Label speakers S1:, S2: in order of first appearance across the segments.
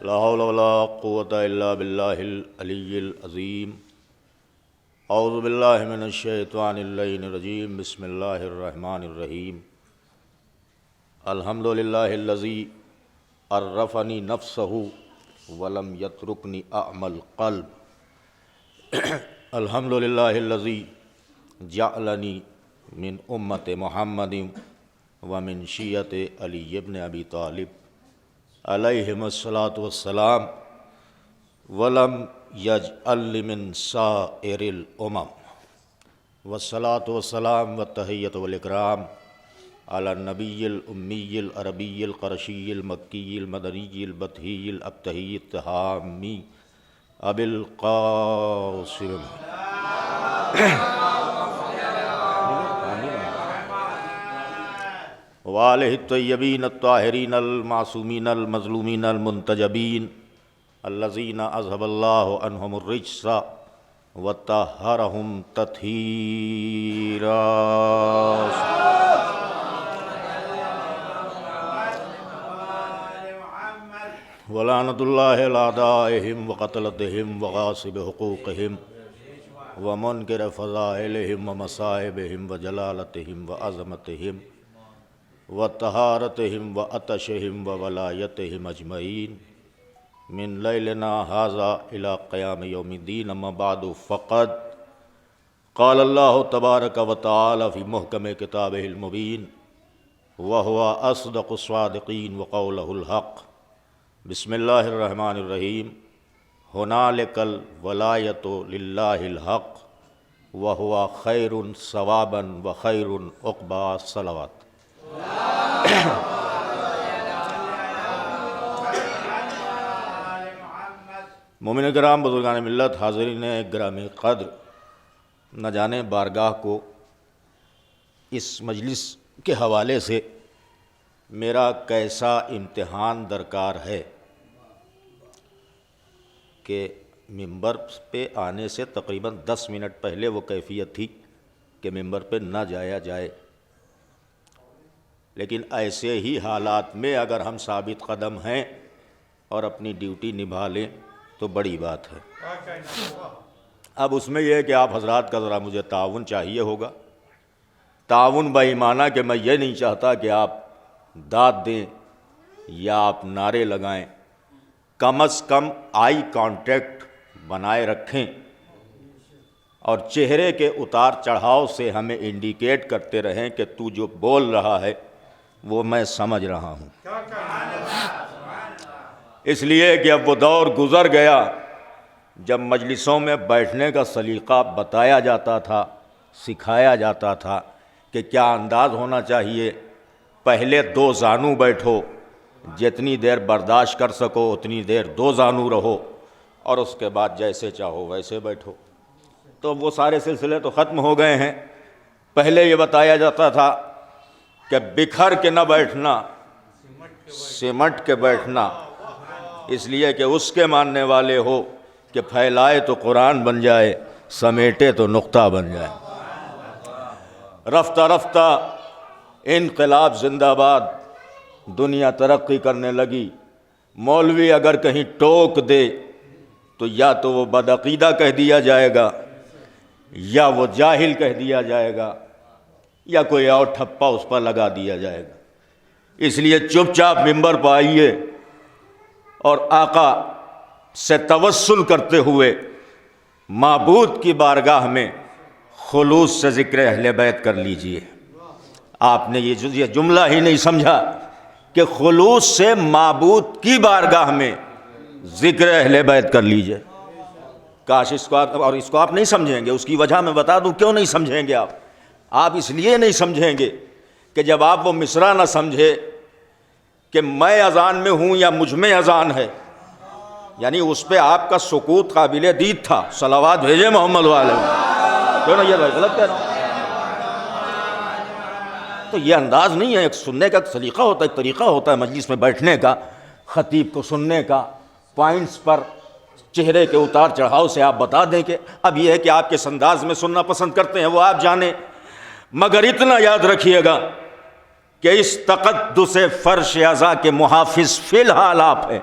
S1: لا حول ولا قوة الا باللہ العلی العظیم۔ اعوذ باللہ من الشیطان اللعین الرجیم۔ بسم اللہ الرحمن الرحیم۔ الحمد للہ الذی عرفنی نفسہ ولم یترکنی اعمل قلب۔ الحمد للہ الذی جعلنی من امت محمد ومن شیعت علی ابن ابی طالب علیہم الصلاۃ والسلام ولم یجعلنی من سائر الامم، والصلاۃ والسلام والتحیۃ والاکرام علی النبی الامی العربی القرشی المکی المدنی البطحی الابتہی التہامی ابی القاسم وآلہ الطیبین الطاہرین المعصومین المظلومین المنتجبین الذین اذھب اللہ عنہم الرجس وطہرہم تطہیرا۔ ولعنۃ اللہ علی اعدائہم وقتلتہم وغاصب حقوقہم ومنکر فضائلہم ومصائبہم وجلالتہم وعظمتہم وطہارتہم وعطشہم وولایتہم اجمعین من لیلنا ھذا الی قیام یوم الدین، اما بعد فقد قال اللہ تبارک وتعالی فی محکم کتابہ المبین وہو اصدق الصادقین وقولہ الحق۔ بسم اللہ الرحمن الرحیم۔ ھنالک الولایۃ للہ الحق وہو خیر ثوابا وخیر عقبا۔ صلوات۔ مومن کرام، بزرگان ملت، حاضرین گرامی قدر، نہ جانے بارگاہ کو اس مجلس کے حوالے سے میرا کیسا امتحان درکار ہے کہ ممبر پہ آنے سے تقریباً 10 منٹ پہلے وہ کیفیت تھی کہ ممبر پہ نہ جایا جائے، لیکن ایسے ہی حالات میں اگر ہم ثابت قدم ہیں اور اپنی ڈیوٹی نبھا لیں تو بڑی بات ہے۔ اب اس میں یہ ہے کہ آپ حضرات کا ذرا مجھے تعاون چاہیے ہوگا، تعاون بائیمانہ کہ میں یہ نہیں چاہتا کہ آپ داد دیں یا آپ نعرے لگائیں، کم از کم آئی کانٹیکٹ بنائے رکھیں اور چہرے کے اتار چڑھاؤ سے ہمیں انڈیکیٹ کرتے رہیں کہ تو جو بول رہا ہے وہ میں سمجھ رہا ہوں۔ اس لیے کہ اب وہ دور گزر گیا جب مجلسوں میں بیٹھنے کا سلیقہ بتایا جاتا تھا، سکھایا جاتا تھا کہ کیا انداز ہونا چاہیے۔ پہلے 2 زانو بیٹھو، جتنی دیر برداشت کر سکو اتنی دیر 2 زانو رہو، اور اس کے بعد جیسے چاہو ویسے بیٹھو۔ تو وہ سارے سلسلے تو ختم ہو گئے ہیں۔ پہلے یہ بتایا جاتا تھا کہ بکھر کے نہ بیٹھنا، سمٹ کے بیٹھنا، اس لیے کہ اس کے ماننے والے ہو کہ پھیلائے تو قرآن بن جائے، سمیٹے تو نقطہ بن جائے۔ رفتہ رفتہ انقلاب زندہ باد، دنیا ترقی کرنے لگی۔ مولوی اگر کہیں ٹوک دے تو یا تو وہ بدعقیدہ کہہ دیا جائے گا، یا وہ جاہل کہہ دیا جائے گا، یا کوئی اور ٹھپا اس پر لگا دیا جائے گا۔ اس لیے چپ چاپ ممبر پر آئیے اور آقا سے توسل کرتے ہوئے معبود کی بارگاہ میں خلوص سے ذکر اہل بیت کر لیجئے۔ آپ نے یہ جملہ ہی نہیں سمجھا کہ خلوص سے معبود کی بارگاہ میں ذکر اہل بیت کر لیجئے۔ کاش اس کو آپ نہیں سمجھیں گے، اس کی وجہ میں بتا دوں کیوں نہیں سمجھیں گے آپ اس لیے نہیں سمجھیں گے کہ جب آپ وہ مصرع نہ سمجھے کہ میں اذان میں ہوں یا مجھ میں اذان ہے، یعنی اس پہ آپ کا سکوت قابل دید تھا۔ صلوات بھیجے محمد والے، کیوں نہیں؟ یہ غلط کہہ رہا ہوں۔ تو یہ انداز نہیں ہے، ایک سننے کا سلیقہ ہوتا ہے، ایک طریقہ ہوتا ہے مجلس میں بیٹھنے کا، خطیب کو سننے کا، پوائنٹس پر چہرے کے اتار چڑھاؤ سے آپ بتا دیں کہ اب یہ ہے کہ آپ کس انداز میں سننا پسند کرتے ہیں وہ آپ جانیں، مگر اتنا یاد رکھیے گا کہ اس تقدس فرش اعضاء کے محافظ فی الحال آپ ہیں،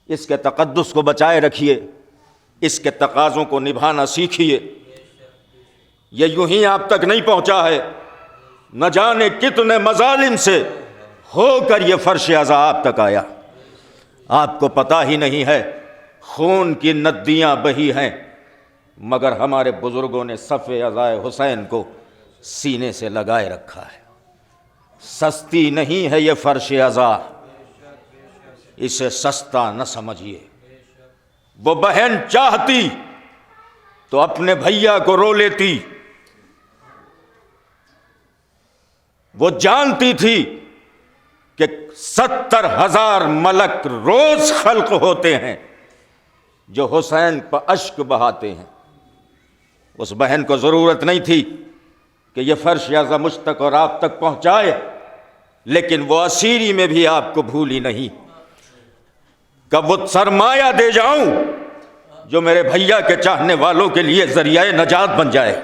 S1: اس کے تقدس کو بچائے رکھیے، اس کے تقاضوں کو نبھانا سیکھیے۔ یہ یوں ہی آپ تک نہیں پہنچا ہے، نہ جانے کتنے مظالم سے ہو کر یہ فرش عزا آپ تک آیا۔ آپ کو پتہ ہی نہیں ہے، خون کی ندیاں بہی ہیں، مگر ہمارے بزرگوں نے صف عزائے حسین کو سینے سے لگائے رکھا ہے۔ سستی نہیں ہے یہ فرش عزا، اسے سستا نہ سمجھیے۔ وہ بہن چاہتی تو اپنے بھیا کو رو لیتی، وہ جانتی تھی کہ 70,000 ملک روز خلق ہوتے ہیں جو حسین پر اشک بہاتے ہیں۔ اس بہن کو ضرورت نہیں تھی کہ یہ فرش عزا مجھ تک اور آپ تک پہنچائے، لیکن وہ اسیری میں بھی آپ کو بھولی نہیں۔ کب وہ سرمایہ دے جاؤں جو میرے بھیا کے چاہنے والوں کے لیے ذریعہ نجات بن جائے۔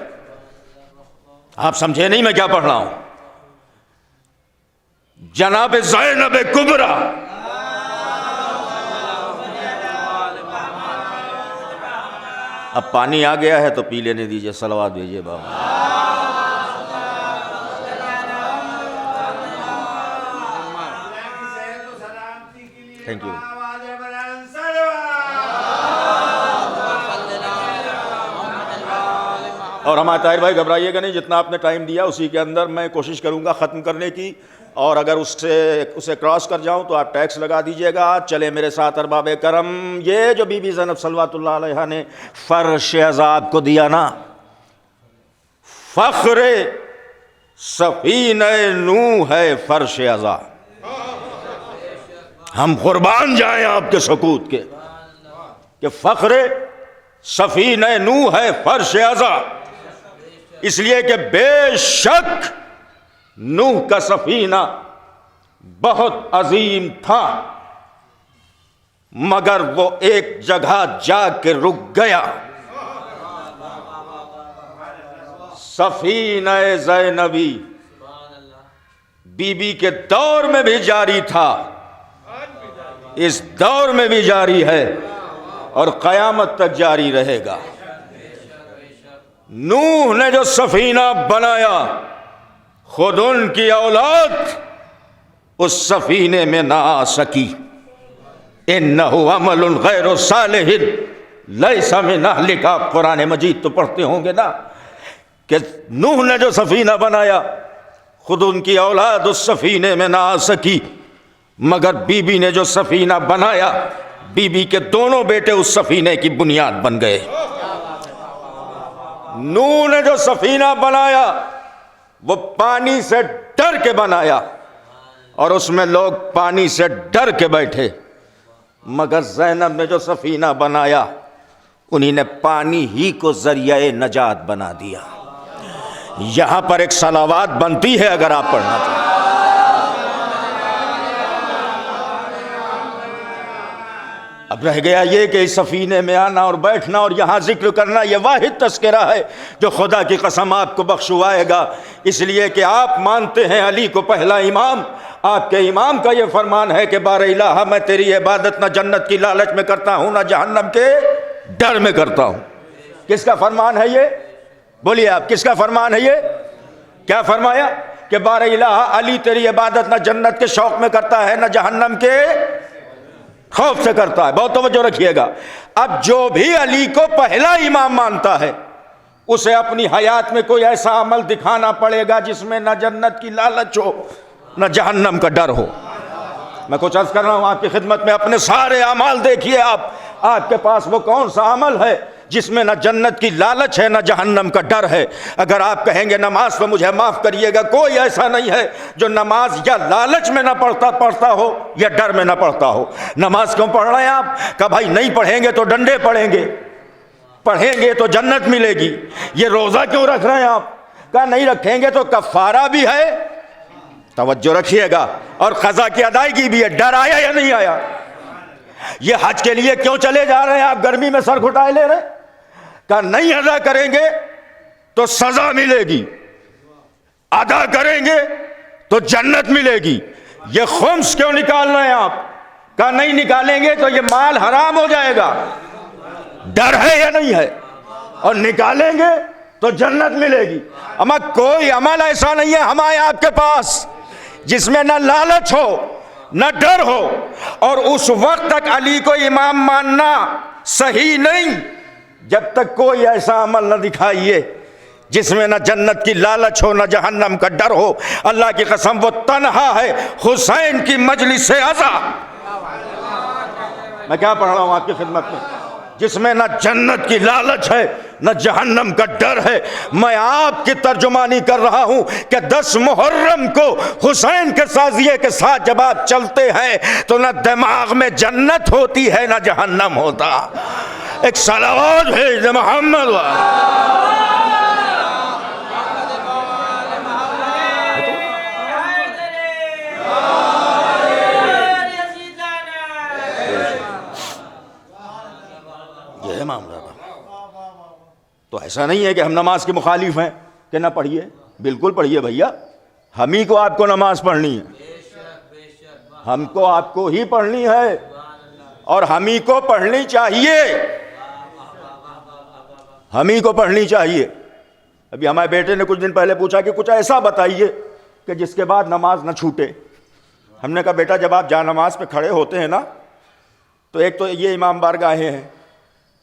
S1: آپ سمجھے نہیں میں کیا پڑھ رہا ہوں؟ جناب زینب کبریٰ اب پانی آ گیا ہے تو پی لینے دیجئے، صلوات بھیجئے بابا۔ Thank you. اور ہمارے طاہر بھائی گھبرائیے گا نہیں، جتنا آپ نے ٹائم دیا اسی کے اندر میں کوشش کروں گا ختم کرنے کی، اور اگر اسے کراس کر جاؤں تو آپ ٹیکس لگا دیجئے گا۔ چلے میرے ساتھ ارباب کرم، یہ جو بی بی زینب صلوات اللہ علیہا نے فرش عزا آپ کو دیا نا، فخر سفینہ نوح ہے فرش عزا۔ ہم قربان جائیں آپ کے سکوت کے کہ فخر سفینہ نوح ہے فرش عزا، اس لیے کہ بے شک نوح کا سفینہ بہت عظیم تھا، مگر وہ ایک جگہ جا کے رک گیا۔ سفینہ زینبی بی بی کے دور میں بھی جاری تھا، اس دور میں بھی جاری ہے اور قیامت تک جاری رہے گا۔ نوح نے جو سفینہ بنایا، خود ان کی اولاد اس سفینے میں نہ آ سکی۔ اِنَّهُ عَمَلٌ غَيْرُ صَالِحٍ لَيْسَ مِنْ أَهْلِكَ۔ آپ قرآن مجید تو پڑھتے ہوں گے نا کہ نوح نے جو سفینہ بنایا، خود ان کی اولاد اس سفینے میں نہ آ سکی، مگر بی بی نے جو سفینہ بنایا، بی بی کے دونوں بیٹے اس سفینے کی بنیاد بن گئے۔ نوح نے جو سفینہ بنایا وہ پانی سے ڈر کے بنایا، اور اس میں لوگ پانی سے ڈر کے بیٹھے، مگر زینب نے جو سفینہ بنایا انہی نے پانی ہی کو ذریعہ نجات بنا دیا۔ یہاں پر ایک صلوات بنتی ہے اگر آپ پڑھنا چاہیں۔ اب رہ گیا یہ کہ اس سفینے میں آنا اور بیٹھنا اور یہاں ذکر کرنا، یہ واحد تذکرہ ہے جو خدا کی قسم آپ کو بخشوائے گا، اس لیے کہ آپ مانتے ہیں علی کو پہلا امام۔ آپ کے امام کا یہ فرمان ہے کہ بار الہ میں تیری عبادت نہ جنت کی لالچ میں کرتا ہوں نہ جہنم کے ڈر میں کرتا ہوں۔ کس کا فرمان ہے یہ؟ بولیے آپ، کس کا فرمان ہے یہ؟ کیا فرمایا کہ بار الہ علی تیری عبادت نہ جنت کے شوق میں کرتا ہے نہ جہنم کے خوف سے کرتا ہے۔ بہت توجہ رکھیے گا۔ اب جو بھی علی کو پہلا امام مانتا ہے اسے اپنی حیات میں کوئی ایسا عمل دکھانا پڑے گا جس میں نہ جنت کی لالچ ہو نہ جہنم کا ڈر ہو۔ میں کچھ عرض کر رہا ہوں آپ کی خدمت میں، اپنے سارے اعمال دیکھیے آپ کے پاس وہ کون سا عمل ہے جس میں نہ جنت کی لالچ ہے نہ جہنم کا ڈر ہے۔ اگر آپ کہیں گے نماز تو مجھے معاف کریے گا، کوئی ایسا نہیں ہے جو نماز یا لالچ میں نہ پڑھتا ہو یا ڈر میں نہ پڑھتا ہو۔ نماز کیوں پڑھ رہے ہیں آپ؟ کہ بھائی نہیں پڑھیں گے تو ڈنڈے پڑیں گے، پڑھیں گے تو جنت ملے گی۔ یہ روزہ کیوں رکھ رہے ہیں آپ؟ کہ نہیں رکھیں گے تو کفارہ بھی ہے، توجہ رکھیے گا، اور قضا کی ادائیگی بھی ہے۔ ڈر آیا یا نہیں آیا؟ یہ حج کے لیے کیوں چلے جا رہے ہیں آپ؟ گرمی میں سر گھٹائے لے رہے، کہ نہیں ادا کریں گے تو سزا ملے گی، ادا کریں گے تو جنت ملے گی۔ یہ خمس کیوں نکال رہے ہیں آپ؟ کہا نہیں نکالیں گے تو یہ مال حرام ہو جائے گا، ڈر ہے یا نہیں ہے؟ اور نکالیں گے تو جنت ملے گی۔ اما کوئی عمل ایسا نہیں ہے ہمارے آپ کے پاس جس میں نہ لالچ ہو نہ ڈر ہو، اور اس وقت تک علی کو امام ماننا صحیح نہیں جب تک کوئی ایسا عمل نہ دکھائیے جس میں نہ جنت کی لالچ ہو نہ جہنم کا ڈر ہو۔ اللہ کی قسم وہ تنہا ہے حسین کی مجلس عزا، میں کیا پڑھ رہا ہوں آپ کی خدمت میں، جس میں نہ جنت کی لالچ ہے نہ جہنم کا ڈر ہے۔ میں آپ کی ترجمانی کر رہا ہوں کہ 10 محرم کو حسین کے تعزیے کے ساتھ جب آپ چلتے ہیں تو نہ دماغ میں جنت ہوتی ہے نہ جہنم ہوتا۔ ایک صلوات ہے محمد یہ معاملہ تھا۔ تو ایسا نہیں ہے کہ ہم نماز کے مخالف ہیں کہ نہ پڑھیے، بالکل پڑھیے بھیا، ہم ہی کو آپ کو نماز پڑھنی ہے، ہم کو آپ کو ہی پڑھنی ہے اور ہم ہی کو پڑھنی چاہیے، ہم ہی کو پڑھنی چاہیے۔ ابھی ہمارے بیٹے نے کچھ دن پہلے پوچھا کہ کچھ ایسا بتائیے کہ جس کے بعد نماز نہ چھوٹے۔ ہم نے کہا بیٹا جب آپ جا نماز پہ کھڑے ہوتے ہیں نا تو ایک تو یہ امام بارگاہیں ہیں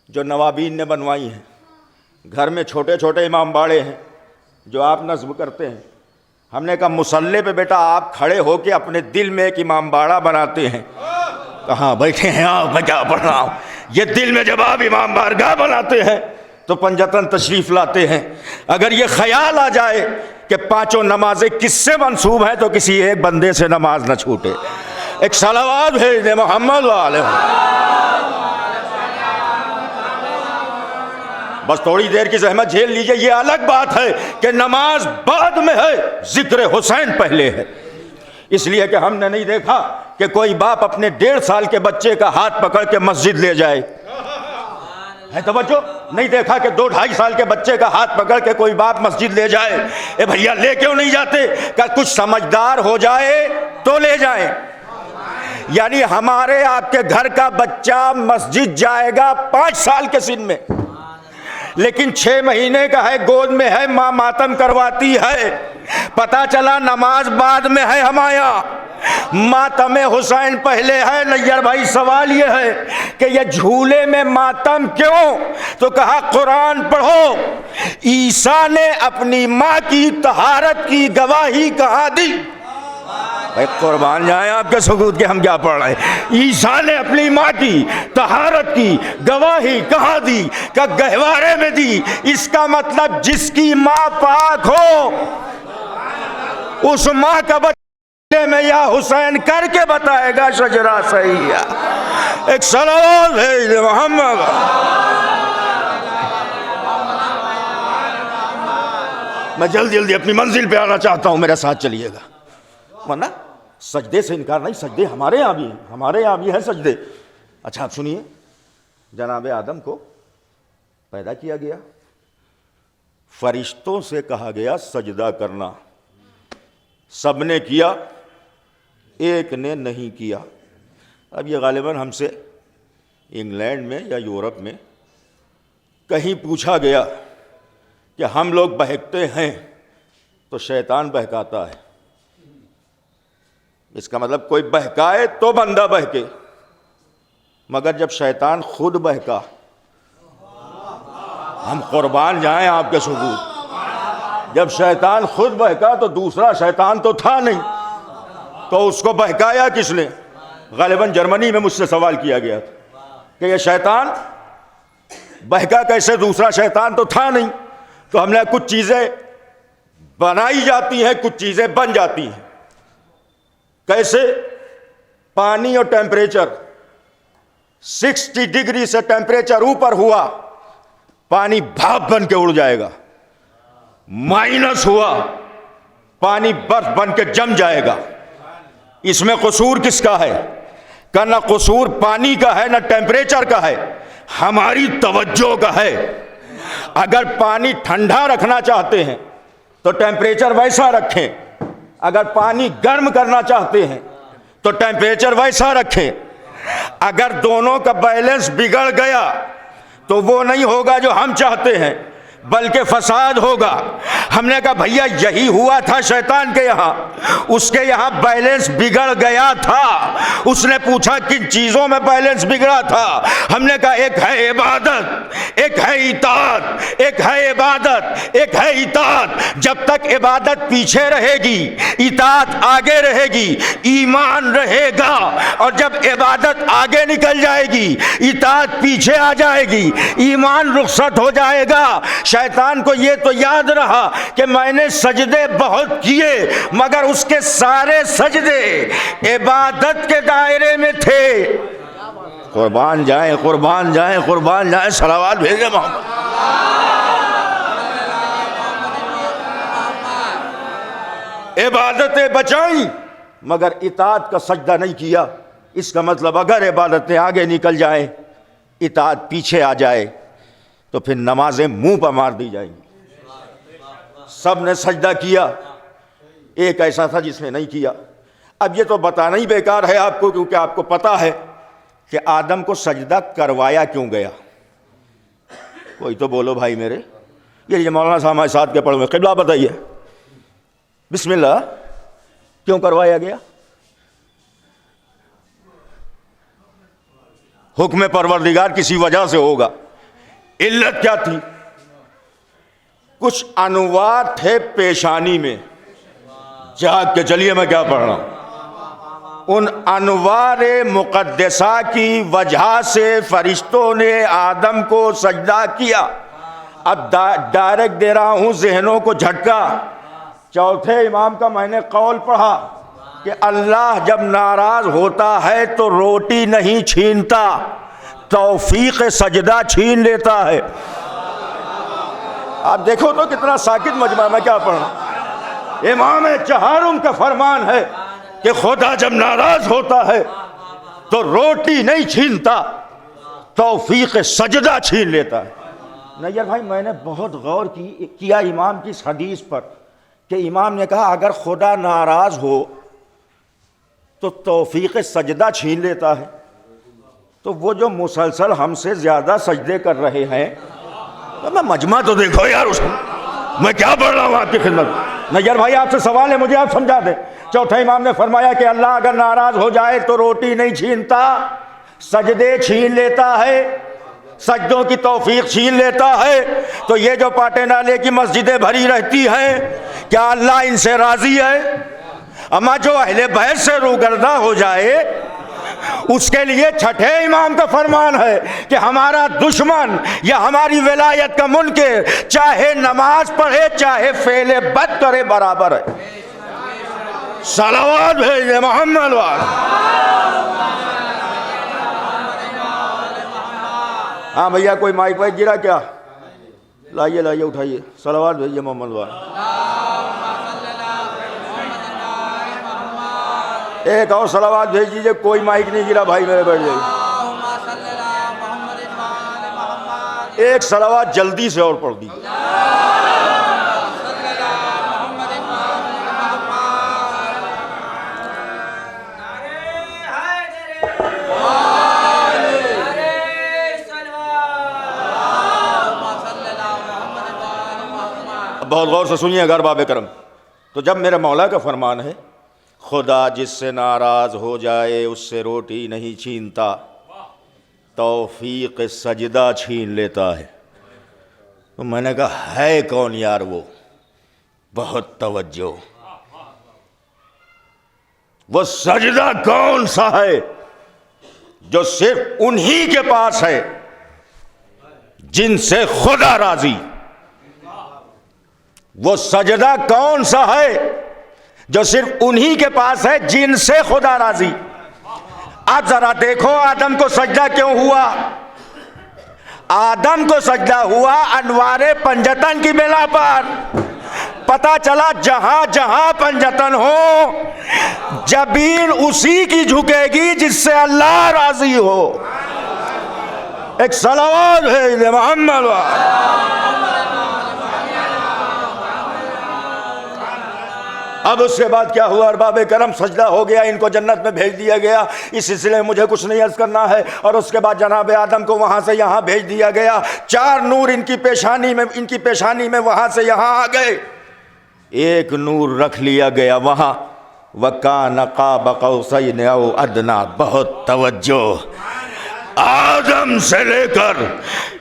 S1: جو نوابین نے بنوائی ہیں، گھر میں چھوٹے چھوٹے امام باڑے ہیں جو آپ نصب کرتے ہیں۔ ہم نے کہا مصلی پہ بیٹا آپ کھڑے ہو کے اپنے دل میں ایک امام باڑہ بناتے ہیں، کہاں بیٹھے ہیں آپ، میں کیا پڑھ رہا ہوں، یہ دل میں جب آپ امام بارگاہ بناتے ہیں تو پنجتن تشریف لاتے ہیں۔ اگر یہ خیال آ جائے کہ 5 نمازیں کس سے منسوب ہیں تو کسی ایک بندے سے نماز نہ چھوٹے۔ ایک صلوات بھیج دیں محمد علیہ۔ بس تھوڑی دیر کی زحمت جھیل لیجئے۔ یہ الگ بات ہے کہ نماز بعد میں ہے، ذکر حسین پہلے ہے۔ اس لیے کہ ہم نے نہیں دیکھا کہ کوئی باپ اپنے 1.5 سال کے بچے کا ہاتھ پکڑ کے مسجد لے جائے، ہے توجہ؟ نہیں دیکھا کہ 2-2.5 سال کے بچے کا ہاتھ پکڑ کے کوئی باپ مسجد لے جائے۔ اے بھیا لے کیوں نہیں جاتے؟ کہ کچھ سمجھدار ہو جائے تو لے جائیں۔ یعنی ہمارے آپ کے گھر کا بچہ مسجد جائے گا 5 سال کے سن میں، لیکن 6 مہینے کا ہے، گود میں ہے، ماں ماتم کرواتی ہے، پتا چلا نماز بعد میں ہے ہمارا، ماتم حسین پہلے ہے۔ نیر بھائی سوال یہ ہے کہ یہ جھولے میں ماتم کیوں؟ تو کہا قرآن پڑھو، عیسیٰ نے اپنی ماں کی طہارت کی گواہی کہاں دی؟ بھائی قربان جائیں آپ کے سکوت کے، ہم کیا پڑھ رہے ہیں؟ عیسیٰ نے اپنی ماں کی طہارت کی گواہی کہاں دی؟ کہ گہوارے میں دی۔ اس کا مطلب جس کی ماں پاک ہو اس ماں کا بچے میں یا حسین کر کے بتائے گا شجرہ صحیح ہے۔ ایک صلوات ہے محمد۔ میں جلدی اپنی منزل پہ آنا چاہتا ہوں، میرے ساتھ چلیے گا، ورنہ سجدے سے انکار نہیں، سجدے ہمارے یہاں بھی ہیں، ہمارے یہاں بھی ہیں سجدے۔ اچھا آپ سنیے، جناب آدم کو پیدا کیا گیا، فرشتوں سے کہا گیا سجدہ کرنا، سب نے کیا، ایک نے نہیں کیا۔ اب یہ غالباً ہم سے انگلینڈ میں یا یورپ میں کہیں پوچھا گیا کہ ہم لوگ بہکتے ہیں تو شیطان بہکاتا ہے۔ اس کا مطلب کوئی بہکائے تو بندہ بہکے، مگر جب شیطان خود بہکا، ہم قربان جائیں آپ کے ثبوت، جب شیطان خود بہکا تو دوسرا شیطان تو تھا نہیں، تو اس کو بہکایا کس نے؟ غالباً جرمنی میں مجھ سے سوال کیا گیا تھا کہ یہ شیطان بہکا کیسے، دوسرا شیطان تو تھا نہیں۔ تو ہم نے کچھ چیزیں بنائی جاتی ہیں، کچھ چیزیں بن جاتی ہیں۔ کیسے؟ پانی اور ٹیمپریچر، 60 ڈگری سے ٹیمپریچر اوپر ہوا، پانی بھاپ بن کے اڑ جائے گا، مائنس ہوا، پانی برف بن کے جم جائے گا۔ اس میں قصور کس کا ہے؟ کہ نہ قصور پانی کا ہے نہ ٹیمپریچر کا ہے، ہماری توجہ کا ہے۔ اگر پانی ٹھنڈا رکھنا چاہتے ہیں تو ٹیمپریچر ویسا رکھیں، اگر پانی گرم کرنا چاہتے ہیں تو ٹیمپریچر ویسا رکھیں۔ اگر دونوں کا بیلنس بگڑ گیا تو وہ نہیں ہوگا جو ہم چاہتے ہیں، بلکہ فساد ہوگا۔ ہم نے کہا بھیا یہی ہوا تھا شیطان کے یہاں، اس کے یہاں بیلنس بگڑ گیا تھا۔ اس نے پوچھا کن چیزوں میں بیلنس بگڑا تھا؟ ہم نے کہا ایک ہے عبادت، ایک ہے اطاعت، ایک ہے عبادت، ایک ہے اطاعت۔ جب تک عبادت پیچھے رہے گی، اطاعت آگے رہے گی، ایمان رہے گا، اور جب عبادت آگے نکل جائے گی، اطاعت پیچھے آ جائے گی، ایمان رخصت ہو جائے گا۔ شیطان کو یہ تو یاد رہا کہ میں نے سجدے بہت کیے، مگر اس کے سارے سجدے عبادت کے دائرے میں تھے۔ قربان جائیں، قربان جائیں، قربان جائیں، صلوات بھیجیں محمد۔ عبادتیں بچائیں مگر اطاعت کا سجدہ نہیں کیا۔ اس کا مطلب اگر عبادتیں آگے نکل جائیں، اطاعت پیچھے آ جائے تو پھر نمازیں منہ پر مار دی جائیں گی۔ سب نے سجدہ کیا، ایک ایسا تھا جس نے نہیں کیا۔ اب یہ تو بتانا ہی بیکار ہے آپ کو، کیونکہ آپ کو پتا ہے کہ آدم کو سجدہ کروایا کیوں گیا۔ کوئی تو بولو بھائی میرے، یہ مولانا صاحب ہمارے ساتھ کے پڑھے ہوئے، قبلہ بتائیے بسم اللہ، کیوں کروایا گیا؟ حکم پروردگار کسی وجہ سے ہوگا۔ علت کیا تھی؟ کچھ انوار تھے پیشانی میں، جاگ کے چلیے میں کیا پڑھ رہا ہوں۔ ان انوار مقدسہ کی وجہ سے فرشتوں نے آدم کو سجدہ کیا۔ اب ڈائریکٹ دے رہا ہوں ذہنوں کو جھٹکا۔ چوتھے امام کا میں نے قول پڑھا کہ اللہ جب ناراض ہوتا ہے تو روٹی نہیں چھینتا، توفیق سجدہ چھین لیتا ہے۔ آپ دیکھو تو کتنا ساکت مجمع، میں کیا پڑھنا۔ امام چہارم کا فرمان ہے کہ خدا جب ناراض ہوتا ہے تو روٹی نہیں چھینتا، توفیق سجدہ چھین لیتا ہے۔ نہیں بھائی، میں نے بہت غور کیا امام کی اس حدیث پر کہ امام نے کہا اگر خدا ناراض ہو تو توفیق سجدہ چھین لیتا ہے، تو وہ جو مسلسل ہم سے زیادہ سجدے کر رہے ہیں، تو میں مجمع تو دیکھو یار، اس میں کیا پڑھ رہا ہوں آپ کی خدمت۔ نیر بھائی آپ سے سوال ہے، مجھے آپ سمجھا دیں۔ چوتھا امام نے فرمایا کہ اللہ اگر ناراض ہو جائے تو روٹی نہیں چھینتا، سجدے چھین لیتا ہے، سجدوں کی توفیق چھین لیتا ہے۔ تو یہ جو پاٹے نالے کی مسجدیں بھری رہتی ہیں، کیا اللہ ان سے راضی ہے؟ اما جو اہل بیت سے روگردہ ہو جائے، اس کے لیے چھٹے امام کا فرمان ہے کہ ہمارا دشمن یا ہماری ولایت کا منکر چاہے نماز پڑھے چاہے فعل بد کرے برابر ہے۔ صلوات بھیجے محمد وال۔ ہاں بھیا کوئی مائک وائک گرا کیا؟ لائیے لائیے اٹھائیے، صلوات بھیجیے محمد وال۔ ایک اور صلوات بھیج دیجیے، کوئی مائک نہیں گرا بھائی میرے، بیٹھ جائیے۔ ایک صلوات جلدی سے اور پڑھ دیجیے۔ بہت غور سے سنیے گھر باب کرم۔ تو جب میرے مولا کا فرمان ہے خدا جس سے ناراض ہو جائے اس سے روٹی نہیں چھینتا، توفیق سجدہ چھین لیتا ہے، تو میں نے کہا ہے کون یار وہ؟ بہت توجہ، وہ سجدہ کون سا ہے جو صرف انہی کے پاس ہے جن سے خدا راضی؟ وہ سجدہ کون سا ہے جو صرف انہی کے پاس ہے جن سے خدا راضی؟ آپ ذرا دیکھو آدم کو سجدہ کیوں ہوا؟ آدم کو سجدہ ہوا انوار پنجتن کی بنا پر۔ پتا چلا جہاں جہاں پنجتن ہو جبین اسی کی جھکے گی جس سے اللہ راضی ہو۔ ایک صلوات بھیج دے محمد اب اس کے بعد کیا ہوا ارباب کرم؟ سجدہ ہو گیا، ان کو جنت میں بھیج دیا گیا، اس سلسلے میں مجھے کچھ نہیں عرض کرنا ہے۔ اور اس کے بعد جناب آدم کو وہاں سے یہاں بھیج دیا گیا، 4 نور ان کی پیشانی میں وہاں سے یہاں آ گئے، ایک نور رکھ لیا گیا وہاں، وَكَانَ قَابَ قَوْسَيْنِ أَوْ أَدْنَىٰ۔ بہت توجہ، آدم سے لے کر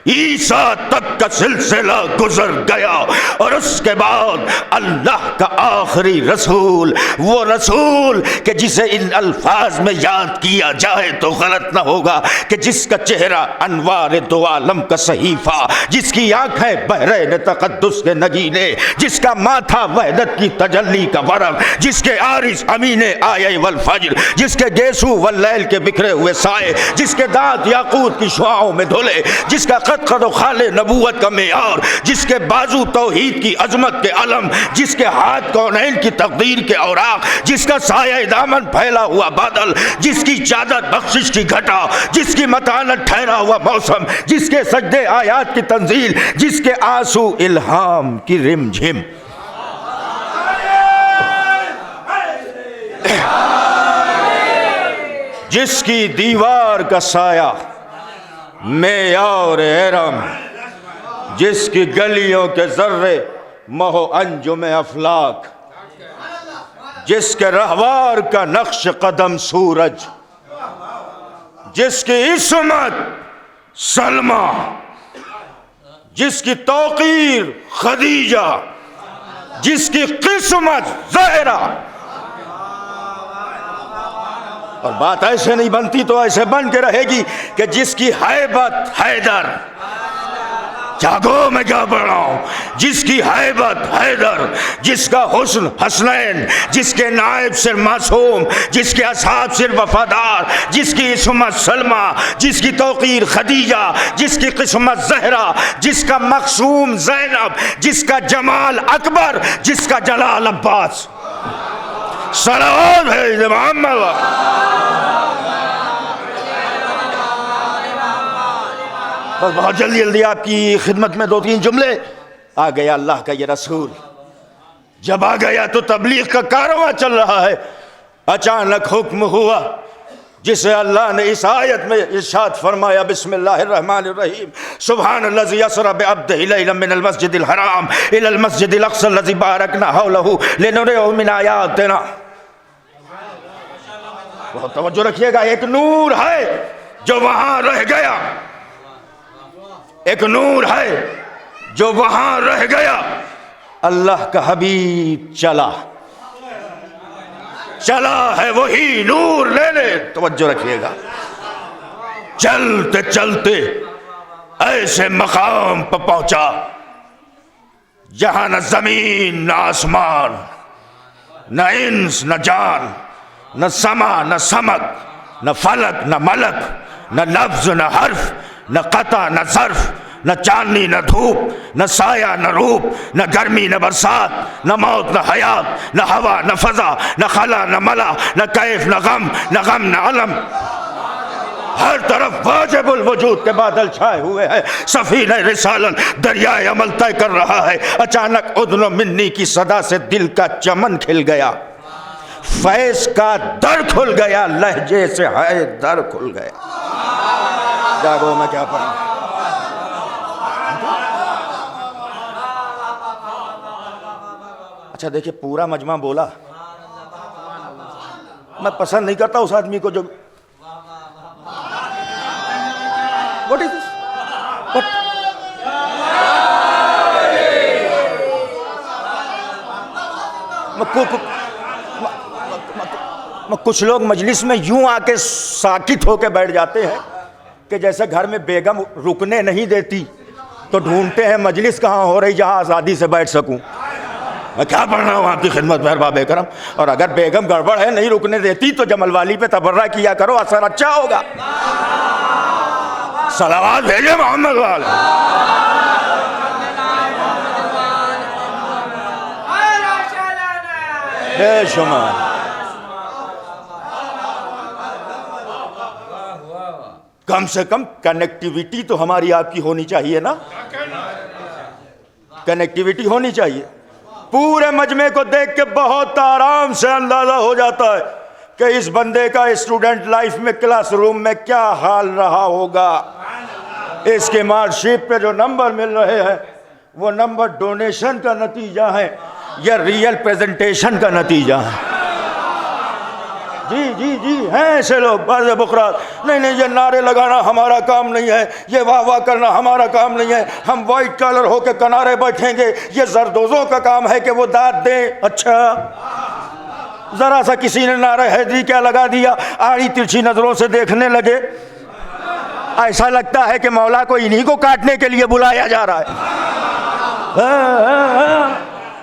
S1: عیسیٰ تک کا سلسلہ گزر گیا، اور اس کے بعد اللہ کا آخری رسول، وہ رسول کہ جسے ان الفاظ میں یاد کیا جائے تو غلط نہ ہوگا، کہ جس کا چہرہ انوار دو عالم کا صحیفہ، جس کی آنکھیں بحرین تقدس کے نگینے، جس کا ماتھا وحدت کی تجلی کا ورق، جس کے عارض امین آیہ والفجر، جس کے گیسو واللیل کے بکھرے ہوئے سائے، جس کے دانت یاقوت کی شعاعوں میں دھلے، جس کا قد و خال نبوت کا معیار، جس کے بازو توحید کی عظمت کے علم، جس کے ہاتھ کونین کی تقدیر کے اوراق، جس کا سایہ دامن پھیلا ہوا بادل، جس کی چادر بخشش کی گھٹا، جس کی متانت ٹھہرا ہوا موسم، جس کے سجدے آیات کی تنزیل، جس کے آنسو الہام کی رم جھم، جس کی دیوار کا سایہ معیار ارم، جس کی گلیوں کے ذرے مہ و انجم افلاک، جس کے رہوار کا نقش قدم سورج، جس کی عصمت سلمہ، جس کی توقیر خدیجہ، جس کی قسمت زہرا۔ اور بات ایسے نہیں بنتی تو ایسے بن کے رہے گی کہ جس کی ہیبت حیدر، جاگو میں کیا پڑھ رہا ہوں، جس کی ہیبت حیدر، جس کا حسن حسنین، جس کے نائب صرف معصوم، جس کے اصحاب صرف وفادار، جس کی عصمت سلمہ، جس کی توقیر خدیجہ، جس کی قسمت زہرا، جس کا مقسوم زینب، جس کا جمال اکبر، جس کا جلال عباس۔ صلوات ہے محمد۔ بس بہت جلدی آپ کی خدمت میں 2-3 جملے۔ آ گیا اللہ کا یہ رسول، جب آ گیا تو تبلیغ کا کارواں چل رہا ہے، اچانک حکم ہوا جسے اللہ نے اس آیت میں ارشاد فرمایا، بسم اللہ الرحمن الرحیم، سبحان الذی اسری بعبدہ لیلا من المسجد الحرام الی المسجد الاقصی الذی بارکنا حولہ لنریہ من آیاتنا۔ بہت توجہ رکھیے گا، ایک نور ہے جو وہاں رہ گیا، ایک نور ہے جو وہاں رہ گیا، اللہ کا حبیب چلا ہے وہی نور لینے۔ توجہ رکھیے گا، چلتے چلتے ایسے مقام پر پہنچا جہاں نہ زمین نہ آسمان، نہ انس نہ جان، نہ سما نہ سمک، نہ فلک نہ ملک، نہ لفظ نہ حرف، نہ قطع نہ ظرف، نہ چاندنی نہ دھوپ، نہ سایہ نہ روپ، نہ گرمی نہ برسات، نہ موت نہ حیات، نہ ہوا نہ فضا، نہ خلا نہ ملا، نہ کیف نہ غم نہ علم۔ ہر طرف واجب الوجود کے بادل چھائے ہوئے ہیں، سفینہ رسالت دریائے عمل طے کر رہا ہے۔ اچانک اذن و منی کی صدا سے دل کا چمن کھل گیا، فیض کا در کھل گیا، لہجے سے ہے در کھل گیا۔ جاگو میں کیا پڑھوں؟ اچھا دیکھیں، پورا مجمع بولا، میں پسند نہیں کرتا اس آدمی کو جو What is this? What? کچھ لوگ مجلس میں یوں آ کے ساکت ہو کے بیٹھ جاتے ہیں کہ جیسے گھر میں بیگم رکنے نہیں دیتی تو ڈھونڈتے ہیں مجلس کہاں ہو رہی جہاں آزادی سے بیٹھ سکوں۔ میں کیا پڑھ رہا ہوں آپ کی خدمت میں ارباب کرم، اور اگر بیگم گڑبڑ ہے نہیں رکنے دیتی تو جمل والی پہ تبرہ کیا کرو، اثر اچھا ہوگا۔ صلوات بھیجے محمد والے۔ بے شمار کم سے کم کنیکٹیویٹی تو ہماری آپ کی ہونی چاہیے نا، کنیکٹیویٹی ہونی چاہیے۔ پورے مجمع کو دیکھ کے بہت آرام سے اندازہ ہو جاتا ہے کہ اس بندے کا اسٹوڈنٹ لائف میں کلاس روم میں کیا حال رہا ہوگا. اس کے مارک شیٹ پہ جو نمبر مل رہے ہیں وہ نمبر ڈونیشن کا نتیجہ ہے یا ریئل پریزنٹیشن کا نتیجہ ہے. جی جی جی ہیں ایسے لوگ بعض بکرات. نہیں یہ نعرے لگانا ہمارا کام نہیں ہے, یہ واہ واہ کرنا ہمارا کام نہیں ہے, ہم وائٹ کالر ہو کے کنارے بیٹھیں گے, یہ زردوزوں کا کام ہے کہ وہ داد دیں. اچھا ذرا سا کسی نے نعرہ حیدری کیا لگا دیا, آڑی ترچھی نظروں سے دیکھنے لگے, ایسا لگتا ہے کہ مولا کو انہی کو کاٹنے کے لیے بلایا جا رہا ہے.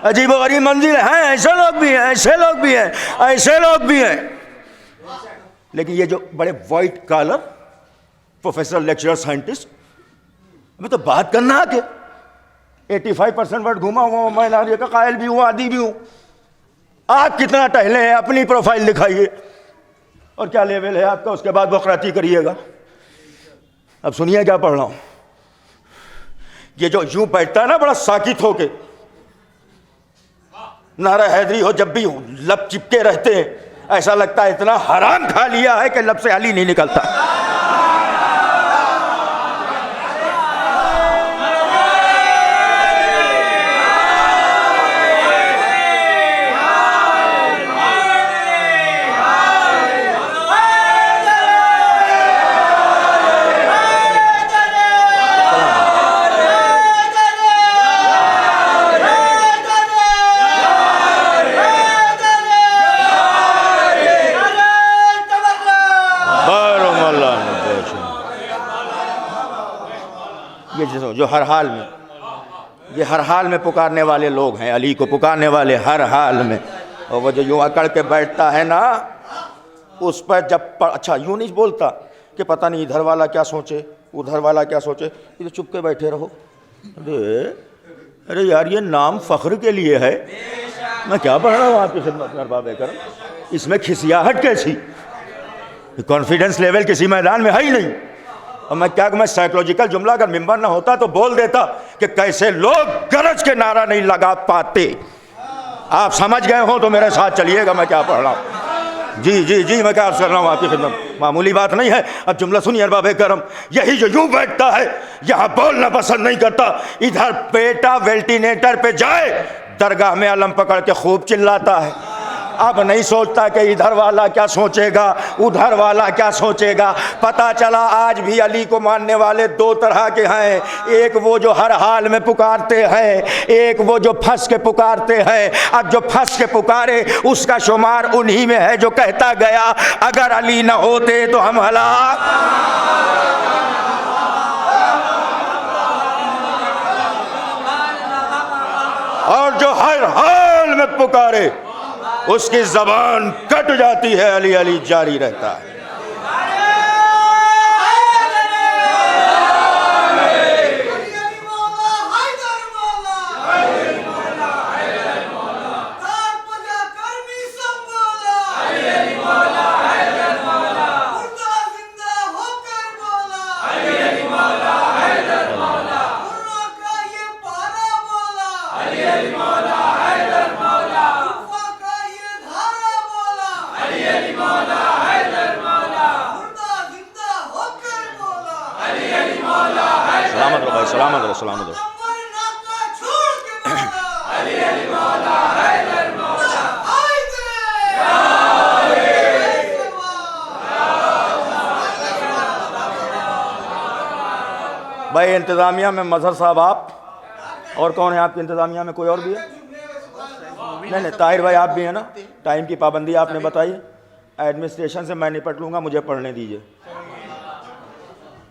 S1: عجیب و غریب منزل ہے. ایسے لوگ بھی ہیں, ایسے لوگ بھی ہیں, ایسے لوگ بھی ہیں. لیکن یہ جو بڑے white collar professor lecturer scientist, ابھی تو بات کرنا کہ 85% ورڈ گھوما ہوا ہوں, میں ناریہ کا قائل بھی ہوں, عادی بھی ہوں. آپ کتنا ٹہلے ہیں, اپنی پروفائل دکھائیے اور کیا لیول ہے آپ کا, اس کے بعد بقراتی کریے گا. اب سنیے کیا پڑھ رہا ہوں. یہ جو یوں بیٹھتا ہے نا بڑا ساکت ہو کے, نعرہ حیدری ہو جب بھی لب چپکے رہتے ہیں, ایسا لگتا ہے اتنا حرام کھا لیا ہے کہ لب سے حل ہی نہیں نکلتا. جو ہر حال میں, یہ ہر حال میں پکارنے والے لوگ ہیں, علی کو پکارنے والے ہر حال میں. اور وہ جو یوں اکڑ کے بیٹھتا ہے نا, اس پر جب اچھا یوں نہیں بولتا کہ پتہ نہیں ادھر والا کیا سوچے ادھر والا کیا سوچے, ادھر چپ کے بیٹھے رہو. ارے یار یہ نام فخر کے لیے ہے, میں کیا پڑھ رہا ہوں آپ کی خدمت میں ارباب کرم. اس میں کھسیاہٹ کیسی, کانفیڈنس لیول کسی میدان میں ہے ہی نہیں. اور میں سائیکولوجیکل جملہ اگر ممبر نہ ہوتا تو بول دیتا کہ کیسے لوگ گرج کے نعرہ نہیں لگا پاتے. آپ سمجھ گئے ہوں تو میرے ساتھ چلیے گا میں کیا پڑھ رہا ہوں. جی جی جی میں کیا عرض کر رہا ہوں آپ کی خدمت, معمولی بات نہیں ہے. اب جملہ سنیے ارباب کرم. یہی جو یوں بیٹھتا ہے, یہاں بولنا پسند نہیں کرتا, ادھر بیٹا ویلٹینیٹر پہ جائے درگاہ میں علم پکڑ کے خوب چلاتا ہے. اب نہیں سوچتا کہ ادھر والا کیا سوچے گا ادھر والا کیا سوچے گا. پتا چلا آج بھی علی کو ماننے والے دو طرح کے ہیں, ایک وہ جو ہر حال میں پکارتے ہیں, ایک وہ جو پھنس کے پکارتے ہیں. اب جو پھنس کے پکارے اس کا شمار انہی میں ہے جو کہتا گیا اگر علی نہ ہوتے تو ہم ہلاک. اور جو ہر حال میں پکارے اس کی زبان کٹ جاتی ہے, علی علی جاری رہتا ہے. سلامت رہو سلامت رہو. بھائی انتظامیہ میں مظہر صاحب آپ اور کون ہے آپ کی انتظامیہ میں, کوئی اور بھی ہے؟ نہیں طاہر بھائی آپ بھی ہیں نا. ٹائم کی پابندی آپ نے بتائی, ایڈمنسٹریشن سے میں نپٹ لوں گا, مجھے پڑھنے دیجیے.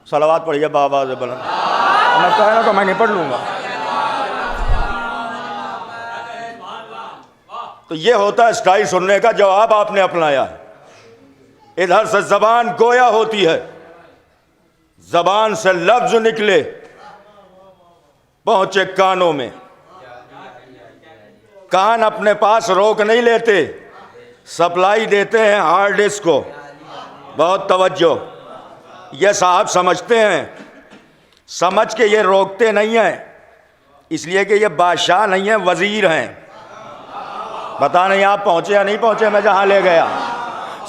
S1: صلوات پڑھیے بآواز بلند, میں کہا نا تو میں نپٹ لوں گا. تو یہ ہوتا ہے سٹائل سننے کا, جواب آپ نے اپنایا. ادھر سے زبان گویا ہوتی ہے, زبان سے لفظ نکلے پہنچے کانوں میں. کان اپنے پاس روک نہیں لیتے, سپلائی دیتے ہیں ہارڈ ڈسک کو. بہت توجہ, یہ صاحب سمجھتے ہیں, سمجھ کے یہ روکتے نہیں ہیں, اس لیے کہ یہ بادشاہ نہیں ہیں, وزیر ہیں. پتہ نہیں آپ پہنچے یا نہیں پہنچے، میں جہاں لے گیا،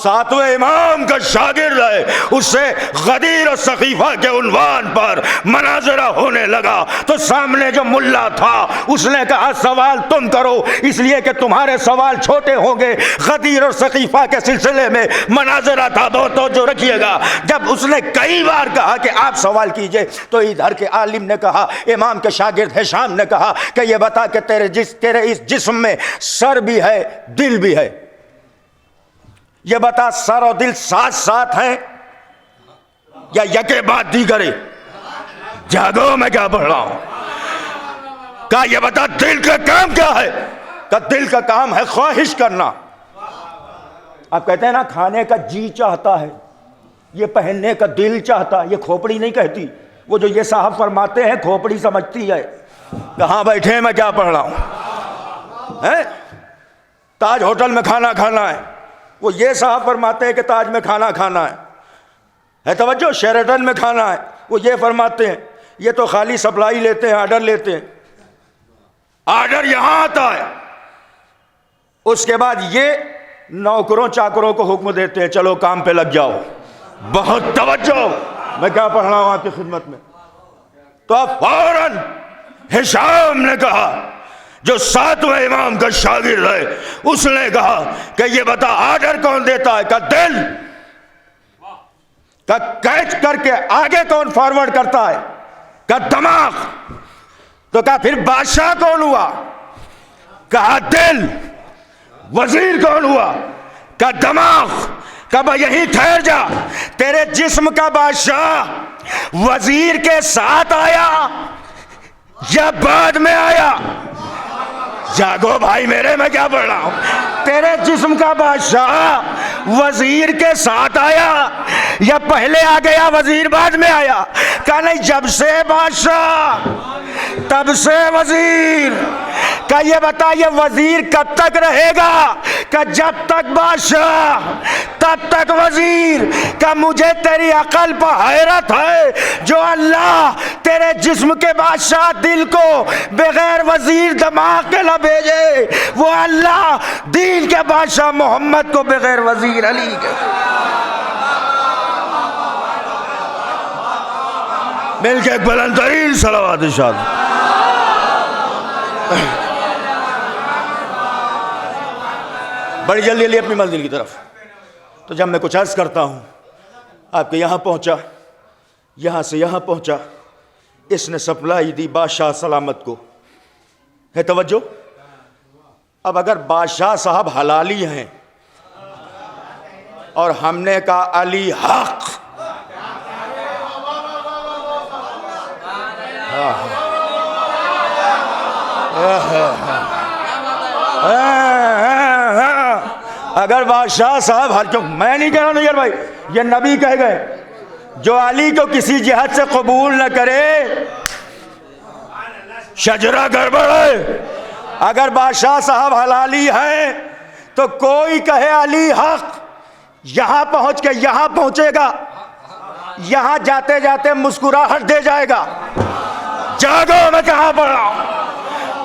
S1: ساتویں امام کا شاگرد ہے، اس سے غدیر و سقیفہ کے عنوان پر مناظرہ ہونے لگا تو سامنے جو ملا تھا اس نے کہا سوال تم کرو، اس لیے کہ تمہارے سوال چھوٹے ہوں گے۔ غدیر اور سقیفہ کے سلسلے میں مناظرہ تھا، بہت توجہ رکھیے گا۔ جب اس نے کئی بار کہا کہ آپ سوال کیجئے تو ادھر کے عالم نے کہا، امام کے شاگرد ہشام نے کہا کہ یہ بتا کہ تیرے اس جسم میں سر بھی ہے دل بھی ہے، یہ بتا سر اور دل ساتھ ساتھ ہیں یا یکے بعد دیگرے؟ جاگو میں کیا پڑھ رہا ہوں۔ کہا یہ بتا دل کا کام کیا ہے؟ کہا دل کا کام ہے خواہش کرنا۔ آپ کہتے ہیں نا کھانے کا جی چاہتا ہے، یہ پہننے کا دل چاہتا ہے، یہ کھوپڑی نہیں کہتی، وہ جو یہ صاحب فرماتے ہیں کھوپڑی سمجھتی ہے۔ کہاں بیٹھے میں کیا پڑھ رہا ہوں؟ تاج ہوٹل میں کھانا کھانا ہے، وہ یہ صاحب فرماتے ہیں کہ تاج میں کھانا کھانا ہے توجہ، شیرٹن میں کھانا ہے، وہ یہ فرماتے ہیں۔ یہ تو خالی سپلائی لیتے ہیں، آرڈر لیتے ہیں، آرڈر یہاں آتا ہے، اس کے بعد یہ نوکروں چاکروں کو حکم دیتے ہیں چلو کام پہ لگ جاؤ۔ بہت توجہ، میں کیا پڑھ رہا ہوں آپ کی خدمت میں۔ تو اب فوراً ہشام نے کہا جو ساتویں امام کا شاگرد ہے، اس نے کہا کہ یہ بتا آرڈر کون دیتا ہے؟ کہ دل۔ کہ کیچ کر کے آگے کون فارورڈ کرتا ہے؟ کہ دماغ۔ تو کہا پھر بادشاہ کون ہوا؟ کہا دل۔ وزیر کون ہوا؟ کہ دماغ۔ کہ یہیں ٹھہر جا، تیرے جسم کا بادشاہ وزیر کے ساتھ آیا یا بعد میں آیا؟ جاگو بھائی میرے، میں کیا پڑھ رہا ہوں۔ تیرے جسم کا بادشاہ وزیر کے ساتھ آیا یا پہلے آ گیا وزیر بعد میں آیا؟ کہا نہیں، جب سے بادشاہ تب سے وزیر۔ کہ یہ بتا یہ وزیر کب تک رہے گا؟ کہ جب تک بادشاہ تب تک وزیر۔ کہ مجھے تیری عقل پر حیرت ہے، جو اللہ تیرے جسم کے بادشاہ دل کو بغیر وزیر دماغ کے نہ بھیجے، وہ اللہ دین کے بادشاہ محمد کو بغیر وزیر علی کے۔ مل کے ایک بلند ترین صلوات ارشاد۔ بڑی جلدی جلدی اپنی منزل کی طرف۔ تو جب میں کچھ عرض کرتا ہوں، آپ کے یہاں پہنچا، یہاں سے یہاں پہنچا، اس نے سپلائی دی بادشاہ سلامت کو، ہے توجہ۔ اب اگر بادشاہ صاحب حلالی ہیں اور ہم نے کہا علی حق، اگر بادشاہ صاحب میں نہیں کہہ رہا نیر بھائی، یہ نبی کہہ گئے، جو علی کو کسی جہت سے قبول نہ کرے شجرہ گڑبڑ ہے۔ اگر بادشاہ صاحب حلالی ہیں تو کوئی کہے علی حق، یہاں پہنچ کے یہاں پہنچے گا، یہاں جاتے جاتے مسکراہٹ دے جائے گا۔ جاگو میں کہاں پڑھ رہا ہوں۔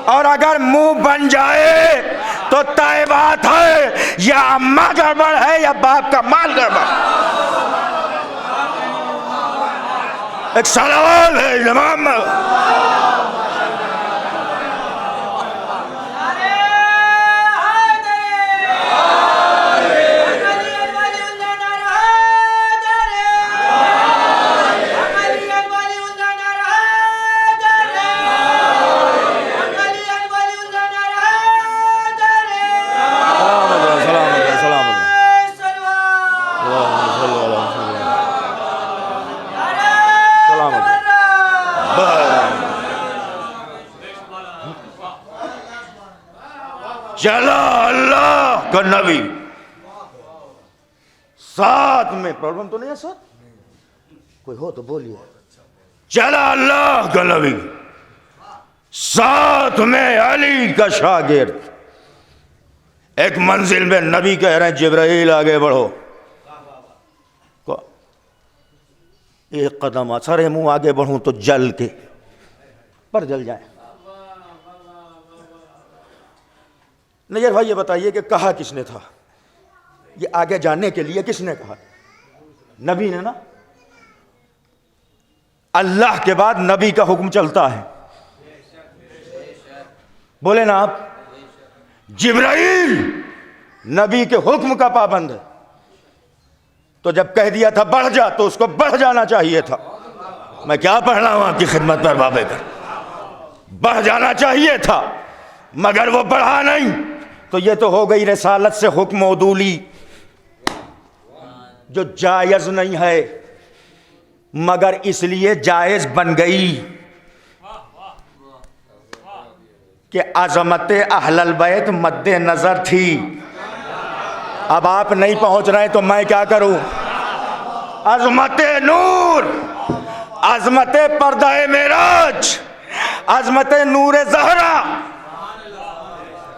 S1: اور اگر منہ بن جائے تو طے بات ہے، یا اماں گڑبڑ ہے یا باپ کا مال گڑبڑ۔ ایک سوال ہے امام، چلا اللہ کا نبی ساتھ میں، پرابلم تو نہیں ہے ساتھ؟ کوئی ہو تو بولیے۔ چلا اللہ کا نبی ساتھ میں علی کا شاگرد، ایک منزل میں نبی کہہ رہے ہیں جبرائیل آگے بڑھو، ایک قدم سارے منہ آگے بڑھوں تو جل کے پر جل جائے۔ نیر بھائی یہ بتائیے کہ کہا کس نے تھا؟ یہ آگے جاننے کے لیے کس نے کہا؟ نبی نے نا. اللہ کے بعد نبی کا حکم چلتا ہے. بولے نا آپ. جبرائیل نبی کے حکم کا پابند ہے، تو جب کہہ دیا تھا بڑھ جا تو اس کو بڑھ جانا چاہیے تھا. میں کیا پڑھ رہا ہوں آپ کی خدمت پر بابے پر. بڑھ جانا چاہیے تھا مگر وہ بڑھا نہیں. تو یہ تو ہو گئی رسالت سے حکم عدولی جو جائز نہیں ہے مگر اس لیے جائز بن گئی کہ عظمت اہل البیت مد نظر تھی. اب آپ نہیں پہنچ رہے تو میں کیا کروں؟ عظمت نور، عظمت پردہ معراج، عظمت نور زہرا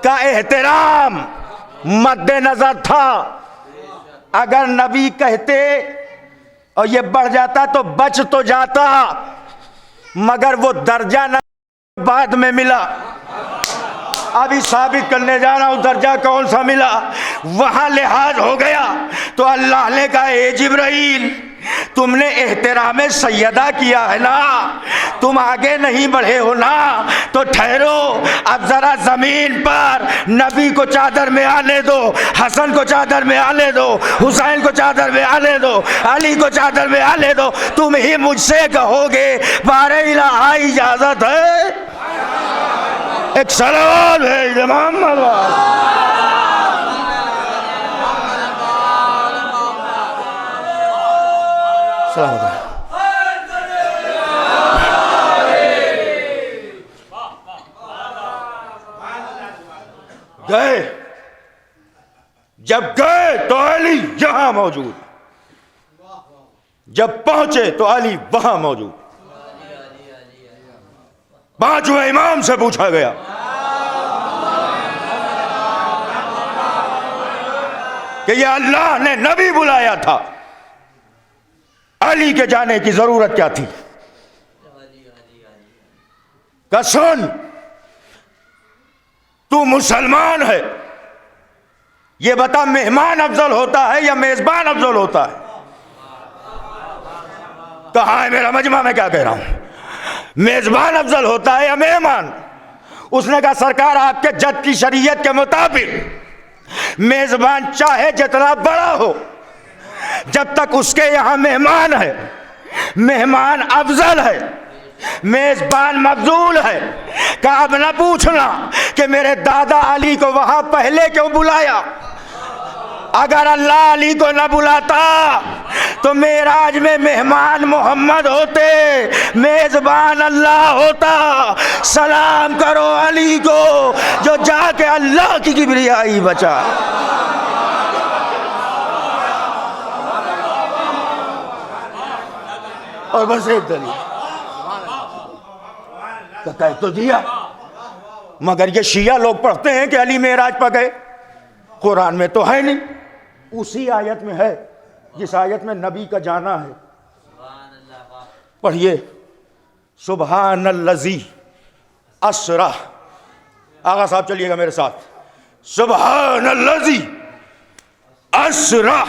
S1: کا احترام مد نظر تھا. اگر نبی کہتے اور یہ بڑھ جاتا تو بچ تو جاتا، مگر وہ درجہ نہ بعد میں ملا. ابھی ثابت کرنے جا رہا ہوں درجہ کون سا ملا. وہاں لحاظ ہو گیا تو اللہ نے کہا اے جبرائیل تم نے احترام سیدہ کیا ہے نا، تم آگے نہیں بڑھے ہو نا، تو ٹھہرو. اب ذرا زمین پر نبی کو چادر میں آنے دو، حسن کو چادر میں آنے دو، حسین کو چادر میں آنے دو، علی کو چادر میں آنے دو. تم ہی مجھ سے کہو گے بارہ الہ اجازت ہے. ایک صلوات ہے محمد سلام. گئے، جب گئے تو علی یہاں موجود، جب پہنچے تو علی وہاں موجود. پانچویں امام سے پوچھا گیا کہ یہ اللہ نے نبی بلایا تھا، علی کے جانے کی ضرورت کیا تھی؟ کہ سن تو مسلمان ہے، یہ بتا مہمان افضل ہوتا ہے یا میزبان افضل ہوتا ہے؟ کہاں ہے میرا مجمع، میں کیا کہہ رہا ہوں؟ میزبان افضل ہوتا ہے یا مہمان؟ اس نے کہا سرکار آپ کے جد کی شریعت کے مطابق میزبان چاہے جتنا بڑا ہو جب تک اس کے یہاں مہمان ہے، مہمان افضل ہے، میزبان مفضول ہے. کہ اب نہ پوچھنا کہ میرے دادا علی کو وہاں پہلے کیوں بلایا. اگر اللہ علی کو نہ بلاتا تو معراج میں مہمان محمد ہوتے، میزبان اللہ ہوتا. سلام کرو علی کو جو جا کے اللہ کی کبریائی بچا. اور بس ایک دلیل کہہ تو دیا، مگر یہ شیعہ لوگ پڑھتے ہیں کہ علی معراج پہ گئے. قرآن میں تو ہے نہیں، اسی آیت میں ہے جس آیت میں نبی کا جانا ہے. پڑھیے سبحان الذی اسرا. آغا صاحب چلیے گا میرے ساتھ. سبحان الذی اسرا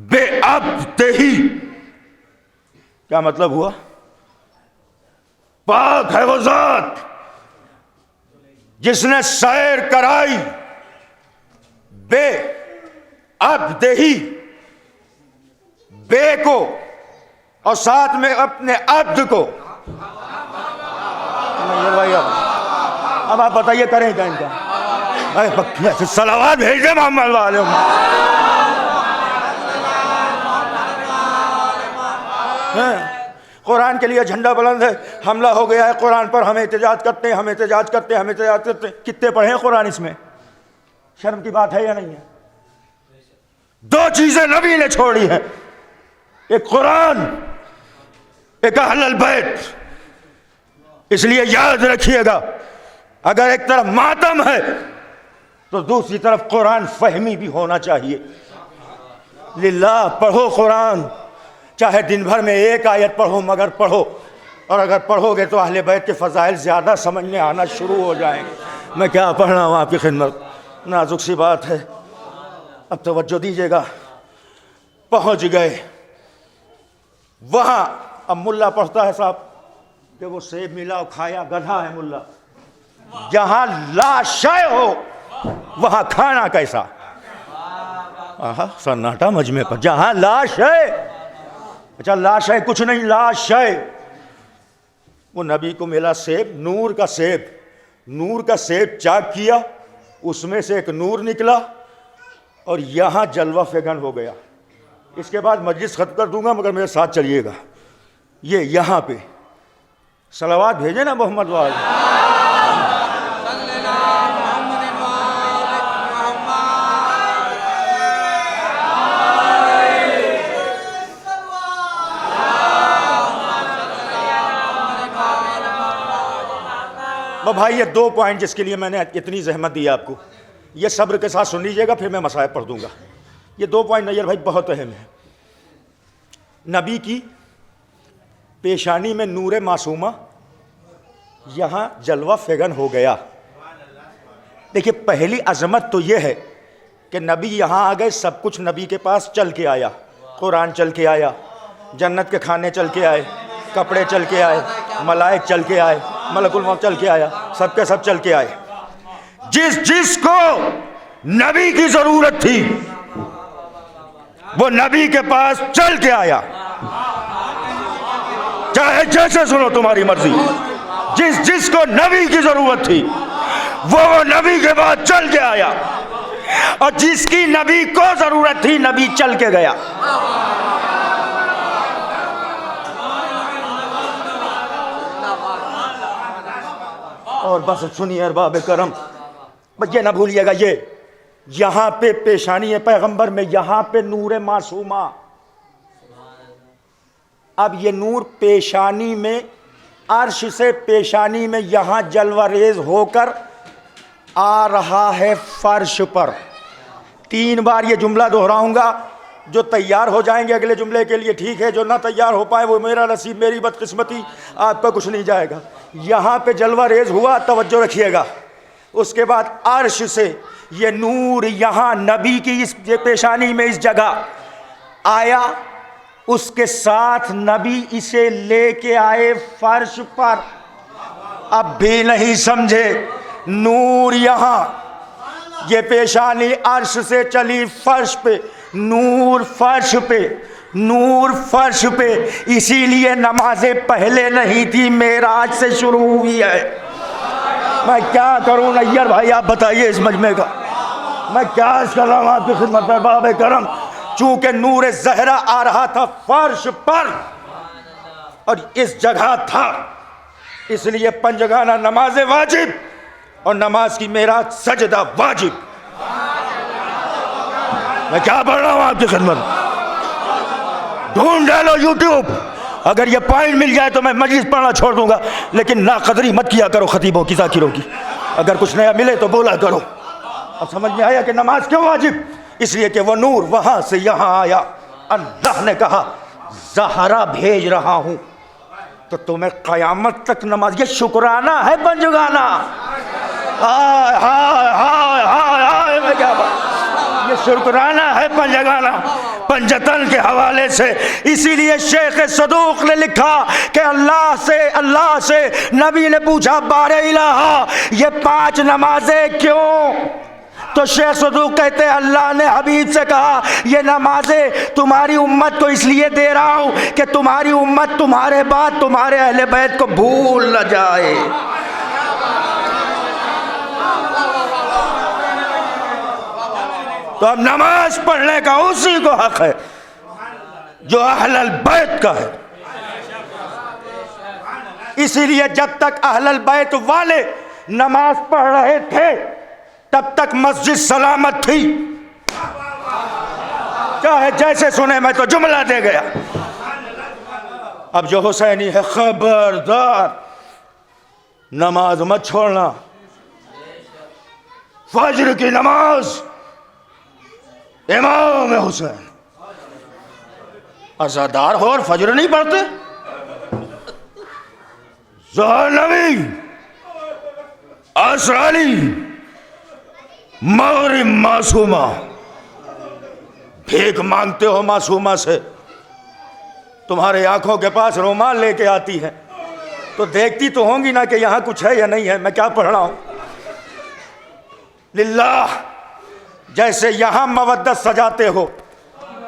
S1: بعبدہ. کیا مطلب ہوا؟ پاک ہے وہ ذات جس نے سیر کرائی بے عبدہ، بے کو اور ساتھ میں اپنے عبد کو. اب آپ بتائیے کریں کیا ان کا؟ صلوات بھیجے محمد والے. قرآن کے لیے جھنڈا بلند ہے، حملہ ہو گیا ہے قرآن پر، ہم احتجاج کرتے ہیں، ہم احتجاج کرتے ہیں، ہم احتجاج کرتے ہیں. کتنے پڑھے ہیں قرآن؟ اس میں شرم کی بات ہے یا نہیں ہے؟ دو چیزیں نبی نے چھوڑی ہیں، ایک قرآن، ایک اہل البیت. اس لیے یاد رکھیے گا اگر ایک طرف ماتم ہے تو دوسری طرف قرآن فہمی بھی ہونا چاہیے. للہ پڑھو قرآن، چاہے دن بھر میں ایک آیت پڑھو مگر پڑھو. اور اگر پڑھو گے تو اہل بیت کے فضائل زیادہ سمجھ میں آنا شروع ہو جائیں گے. میں کیا پڑھ رہا ہوں آپ کی خدمت. نازک سی بات ہے, اب توجہ دیجیے گا. پہنچ گئے وہاں. اب ملا پڑھتا ہے صاحب کہ وہ سیب ملا کھایا, گدھا ہے ملا. جہاں لا شے ہو وہاں کھانا کیسا. سناٹا مجمع پر. جہاں لا شے, اچھا لا شے کچھ نہیں, لا شے. وہ نبی کو ملا سیب, نور کا سیب. نور کا سیب چاک کیا, اس میں سے ایک نور نکلا اور یہاں جلوہ فگن ہو گیا. اس کے بعد مجلس ختم کر دوں گا مگر میرے ساتھ چلیے گا. یہ یہاں پہ صلوات بھیجے نا محمد والے. بھائی یہ 2 پوائنٹ جس کے لیے میں نے اتنی زحمت دی آپ کو, یہ صبر کے ساتھ سن لیجیے گا, پھر میں مسائل پڑھ دوں گا. یہ 2 پوائنٹ نیر بھائی بہت اہم ہے. نبی کی پیشانی میں نور معصومہ, یہاں جلوہ فگن ہو گیا. دیکھیے پہلی عظمت تو یہ ہے کہ نبی یہاں آ گئے, سب کچھ نبی کے پاس چل کے آیا. قرآن چل کے آیا, جنت کے کھانے چل کے آئے, کپڑے چل کے آئے, ملائک چل کے آئے, ملک الموت چل کے آیا, سب کے سب چل کے آئے. جس کو نبی کی ضرورت تھی وہ نبی کے پاس چل کے آیا. چاہے جیسے سنو تمہاری مرضی. جس کو نبی کی ضرورت تھی وہ نبی کے پاس چل کے آیا, اور جس کی نبی کو ضرورت تھی نبی چل کے گیا. اور بس سنیے ارباب کرم, یہ نہ بھولیے گا, یہ یہاں پہ پیشانی ہے پیغمبر میں, یہاں پہ نور معصومہ. اب یہ نور پیشانی میں, عرش سے پیشانی میں یہاں جلوہ ریز ہو کر آ رہا ہے فرش پر. 3 بار یہ جملہ دہراؤں گا, جو تیار ہو جائیں گے اگلے جملے کے لیے ٹھیک ہے, جو نہ تیار ہو پائے وہ میرا نصیب, میری بدقسمتی, آپ پہ کچھ نہیں جائے گا. یہاں پہ جلوہ ریز ہوا, توجہ رکھیے گا. اس کے بعد عرش سے یہ نور یہاں نبی کی اس پیشانی میں اس جگہ آیا, اس کے ساتھ نبی اسے لے کے آئے فرش پر. اب بھی نہیں سمجھے, نور یہاں, یہ پیشانی عرش سے چلی فرش پہ, نور فرش پہ, نور فرش پہ. اسی لیے نمازیں پہلے نہیں تھی, معراج سے شروع ہوئی ہے. میں کیا کروں نیر بھائی, آپ بتائیے اس مجمع کا میں کیا کر رہا ہوں آپ کی خدمت میں. باب کرم, چونکہ نور زہرا آ رہا تھا فرش پر اور اس جگہ تھا, اس لیے 5 جگانہ نماز واجب اور نماز کی معراج سجدہ واجب. میں کیا پڑھ رہا ہوں آپ کی خدمت. ڈھونڈ ڈالو یوٹیوب, اگر یہ پوائنٹ مل جائے تو میں مجلس پڑھنا چھوڑ دوں گا, لیکن ناقدری مت کیا کرو خطیبوں کی, ذاکروں کی. اگر کچھ نیا ملے تو بولا کرو. اب سمجھ میں آیا کہ نماز کیوں واجب؟ اس لیے کہ وہ نور وہاں سے یہاں آیا. اللہ نے کہا زہرا بھیج رہا ہوں تو تمہیں قیامت تک نماز. یہ شکرانہ ہے پنجگانہ. ہائے ہائے ہائے ہائے ہائے, میں کیا بات, یہ شکرانہ ہے پنجگانہ پنجتن کے حوالے سے. اسی لیے شیخ صدوق نے لکھا کہ اللہ سے نبی نے پوچھا بار الہ یہ 5 نمازیں کیوں؟ تو شیخ صدوق کہتے ہیں اللہ نے حبیب سے کہا یہ نمازیں تمہاری امت کو اس لیے دے رہا ہوں کہ تمہاری امت تمہارے بعد تمہارے اہل بیت کو بھول نہ جائے. تو اب نماز پڑھنے کا اسی کو حق ہے جو اہل البیت کا ہے. اسی لیے جب تک اہل البیت والے نماز پڑھ رہے تھے تب تک مسجد سلامت تھی. چاہے جیسے سنے, میں تو جملہ دے گیا. اب جو حسینی ہے خبردار نماز مت چھوڑنا. فجر کی نماز امام حسین عزادار ہو اور فجر نہیں پڑھتے. ظہر نبی اسرالی مغرب معصومہ، بھیک مانگتے ہو معصومہ سے، تمہارے آنکھوں کے پاس رومال لے کے آتی ہے تو دیکھتی تو ہوں گی نا کہ یہاں کچھ ہے یا نہیں ہے، میں کیا پڑھ رہا ہوں؟ للہ، جیسے یہاں مودت سجاتے ہو،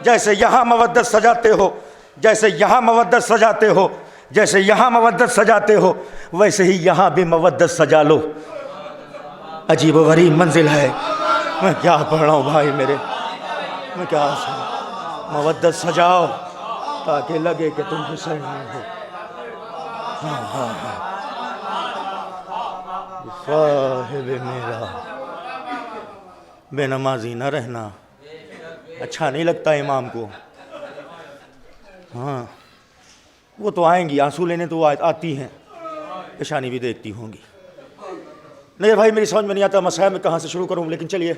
S1: جیسے یہاں مودت سجاتے ہو، جیسے یہاں مودت سجاتے ہو، جیسے یہاں مودت سجاتے ہو، ویسے ہی یہاں بھی مودت سجا لو۔ عجیب و غریب منزل ہے، میں کیا پڑھ رہا ہوں بھائی میرے، میں کیا مودت سجاؤ تاکہ لگے کہ تم حسین ہو۔ صاحب میرا بے نمازی نہ رہنا، اچھا نہیں لگتا امام کو۔ ہاں وہ تو آئیں گی، آنسو لینے تو آتی ہیں، پیشانی بھی دیکھتی ہوں گی۔ نہیں بھائی میری سمجھ میں نہیں آتا مسائل میں کہاں سے شروع کروں، لیکن چلیے،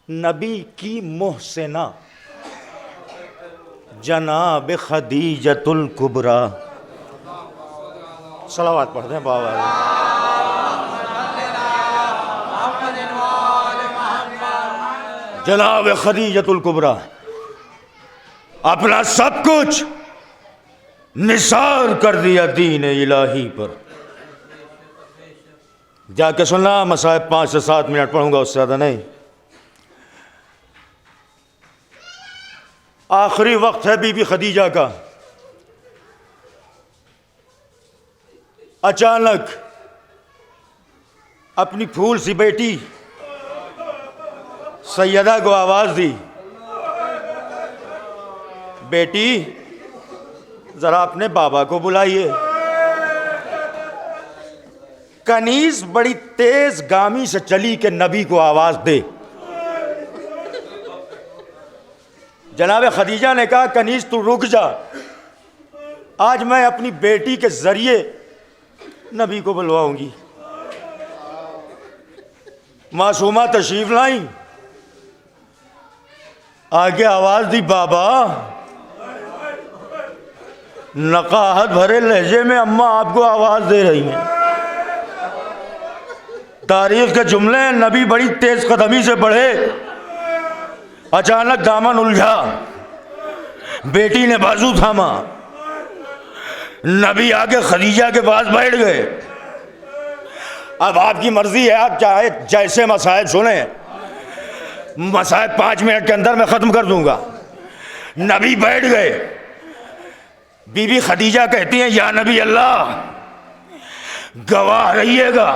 S1: نبی کی محسنہ جناب خدیجۃ الکبریٰ، صلوات پڑھتے ہیں بابا۔ جناب خدیجۃ الکبریٰ اپنا سب کچھ نثار کر دیا دین الہی پر۔ جا کے سننا، مصائب 5 سے 7 منٹ پڑھوں گا، اس سے زیادہ نہیں۔ آخری وقت ہے بی بی خدیجہ کا، اچانک اپنی پھول سی بیٹی سیدہ کو آواز دی، بیٹی ذرا اپنے بابا کو بلائیے۔ کنیز بڑی تیز گامی سے چلی کہ نبی کو آواز دے۔ جناب خدیجہ نے کہا کنیز تو رک جا، آج میں اپنی بیٹی کے ذریعے نبی کو بلواؤں گی۔ معصومہ تشریف لائیں، آگے آواز دی، بابا۔ نقاہت بھرے لہجے میں اماں آپ کو آواز دے رہی ہیں، تعریف کے جملے، نبی بڑی تیز قدمی سے بڑھے، اچانک دامن الجھا، بیٹی نے بازو تھاما، نبی آگے خدیجہ کے پاس بیٹھ گئے۔ اب آپ کی مرضی ہے، آپ چاہے جیسے مسائل سنیں، مسائل 5 منٹ کے اندر میں ختم کر دوں گا۔ نبی بیٹھ گئے، بی بی خدیجہ کہتی ہیں یا نبی اللہ، گواہ رہیے گا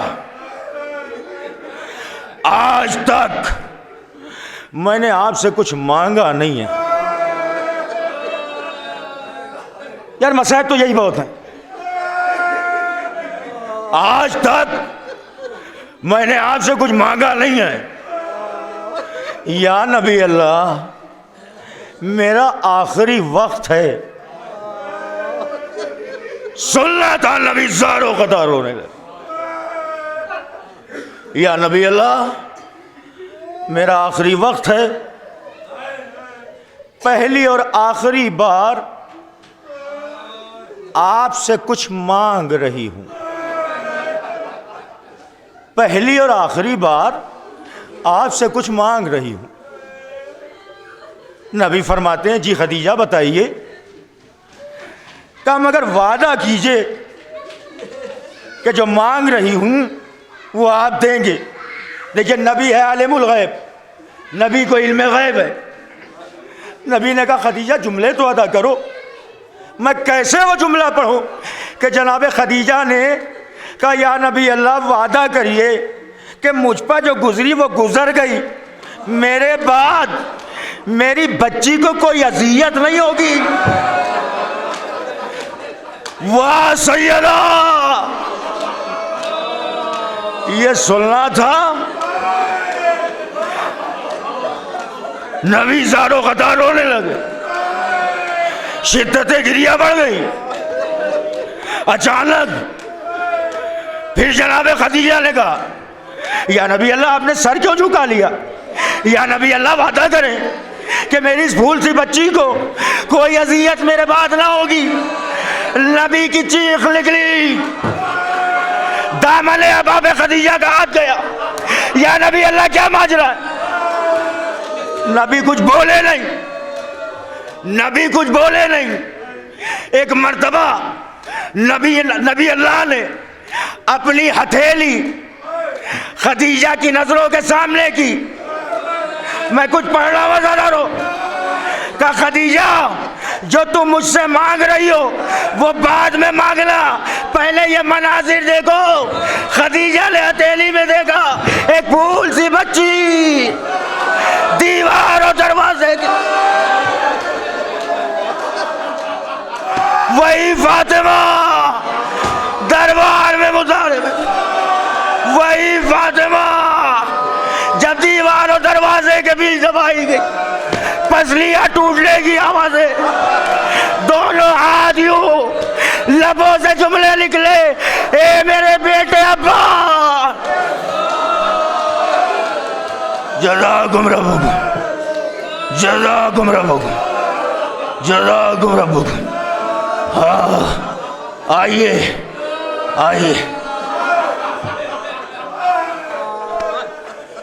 S1: آج تک میں نے آپ سے کچھ مانگا نہیں ہے۔ یار مسائل تو یہی بہت ہیں، آج تک میں نے آپ سے کچھ مانگا نہیں ہے۔ یا نبی اللہ، میرا آخری وقت ہے۔ سننا تھا نبی زاروں قطار رونے لگے۔ یا نبی اللہ، میرا آخری وقت ہے، پہلی اور آخری بار آپ سے کچھ مانگ رہی ہوں، پہلی اور آخری بار آپ سے کچھ مانگ رہی ہوں۔ نبی فرماتے ہیں جی خدیجہ بتائیے، کہ مگر وعدہ کیجئے کہ جو مانگ رہی ہوں وہ آپ دیں گے۔ لیکن نبی ہے عالم الغیب، نبی کو علم غیب ہے۔ نبی نے کہا خدیجہ جملے تو ادا کرو، میں کیسے وہ جملہ پڑھوں کہ جناب خدیجہ نے کہا یا نبی اللہ وعدہ کریے کہ مجھ پر جو گزری وہ گزر گئی، میرے بعد میری بچی کو کوئی اذیت نہیں ہوگی۔ واہ سیدہ، یہ سننا تھا۔ نبی زاروں قطار رونے لگے، شدت گریہ بڑھ گئی۔ اچانک پھر جناب خدیجہ نے کہا یا نبی اللہ آپ نے سر کیوں جھکا لیا؟ یا نبی اللہ وعدہ کریں کہ میری اس پھول سی بچی کو کوئی اذیت میرے بعد نہ ہوگی۔ نبی کی چیخ نکلی، دامن احباب خدیجہ کا ہاتھ گیا، یا نبی اللہ کیا ماجرا ہے؟ نبی کچھ بولے نہیں، نبی کچھ بولے نہیں۔ ایک مرتبہ نبی اللہ نے اپنی ہتھیلی خدیجہ کی نظروں کے سامنے کی، میں کچھ پڑھ رہا ہوں ذرا رو، کہ خدیجہ جو تم مجھ سے مانگ رہی ہو وہ بعد میں مانگنا، پہلے یہ مناظر دیکھو۔ خدیجہ نے ہتھیلی میں دیکھا ایک پھول سی بچی دیوار اور دروازے کی، وہی فاطمہ دربار میں مظاہرے میں، وہی فاطمہ جب دیوار اور دروازے کے بیچ دبائی گئی، پسلیاں ٹوٹنے کی آوازیں، دونوں ہاتھ یوں لبوں سے جملے نکلے، اے میرے بیٹے ابا، جزاکم ربکم، جزاکم ربکم، جزاکم ربکم۔ ہاں آئیے آئیے،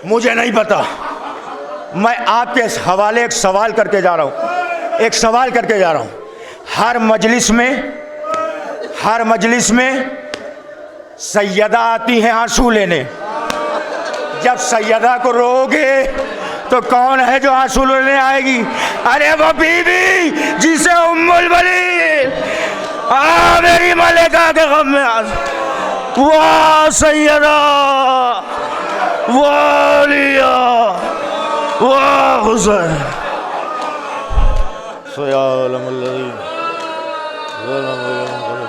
S1: مجھے نہیں پتا، میں آپ کے حوالے ایک سوال کر کے جا رہا ہوں، ایک سوال کر کے جا رہا ہوں۔ ہر مجلس میں سیدہ آتی ہیں آنسو لینے، جب سیدہ کو رو گے تو کون ہے جو آنسو لینے آئے گی؟ ارے وہ بی بی جسے ام البنین، میری ملکہ کے غم میں واہ سیدہ، واہ علیہ، واہ حسین، سیالم الذین ظلموا